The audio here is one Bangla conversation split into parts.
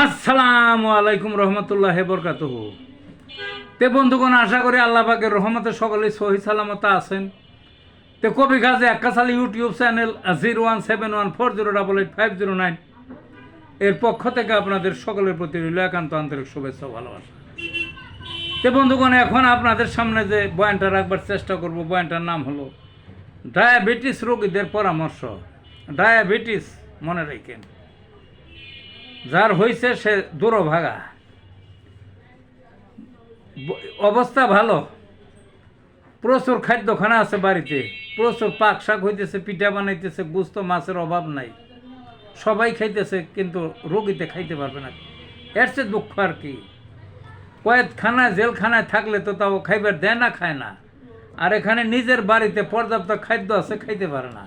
আসসালামু আলাইকুম রহমতুল্লাহ বরকাতুহু। তে বন্ধুগণ, আশা করি আল্লাহ পাকের রহমতে সকলে সহি সালামত আছেন। তে কবি গাজী আক্কাস আলী ইউটিউব চ্যানেল 017140885009 এর পক্ষ থেকে আপনাদের সকলের প্রতি রইল একান্ত আন্তরিক শুভেচ্ছা ভালোবাসা। তে বন্ধুগণ, এখন আপনাদের সামনে যে বয়ানটা রাখবার চেষ্টা করব, বয়ানটার নাম হলো ডায়াবেটিস রোগীদের পরামর্শ। ডায়াবেটিস মনে রাখেন, যার হয়েছে সে দুর্ভাগা, অবস্থা ভালো, প্রচুর খাদ্যখানা আছে বাড়িতে, প্রচুর পাক শাক হইতেছে, পিঠা বানাইতেছে, গুস্ত মাছের অভাব নাই, সবাই খাইতেছে, কিন্তু রোগীতে খাইতে পারবে না। এর চেয়ে দুঃখ আর কি। কয়েকখানায় জেলখানায় থাকলে তো তাও খাইবার দেয় না, খায় না। আর এখানে নিজের বাড়িতে পর্যাপ্ত খাদ্য আছে, খাইতে পারে না,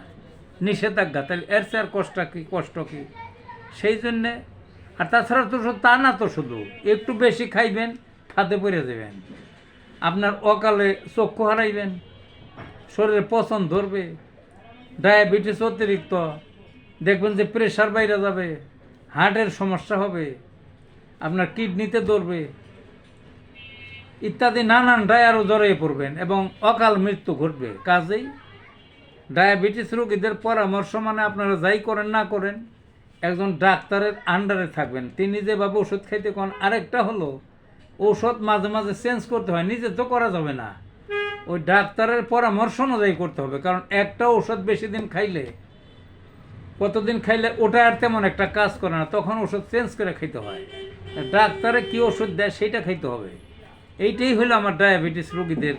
নিষেধাজ্ঞা। তাহলে এর চেয়ে আর কষ্ট কি? সেই জন্যে। আর তাছাড়া তো তা না, তো শুধু একটু বেশি খাইবেন, ফাঁদে পড়ে যাবেন, আপনার অকালে চক্ষু হারাইবেন, শরীরে পচন ধরবে, ডায়াবেটিস অতিরিক্ত, দেখবেন যে প্রেশার বাইরে যাবে, হার্টের সমস্যা হবে, আপনার কিডনিতে ধরবে, ইত্যাদি নানান আরও জড়িয়ে পড়বেন এবং অকাল মৃত্যু ঘটবে। কাজেই ডায়াবেটিস রোগীদের পরামর্শ মানে আপনারা যাই করেন না করেন, একজন ডাক্তারের আন্ডারে থাকবেন। তিনি যেভাবে ওষুধ খাইতে কোন, আরেকটা হলো ঔষধ মাঝে মাঝে চেঞ্জ করতে হয়, নিজে তো করা যাবে না, ওই ডাক্তারের পরামর্শ অনুযায়ী করতে হবে। কারণ একটা ঔষধ বেশি দিন খাইলে, কতদিন খাইলে ওটা আর তেমন একটা কাজ করে না, তখন ওষুধ চেঞ্জ করে খাইতে হয়। ডাক্তারে কি ওষুধ দেয় সেইটা খাইতে হবে। এইটাই হলো আমার ডায়াবেটিস রোগীদের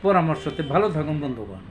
পরামর্শতে। ভালো থাকুন বন্ধুগণ।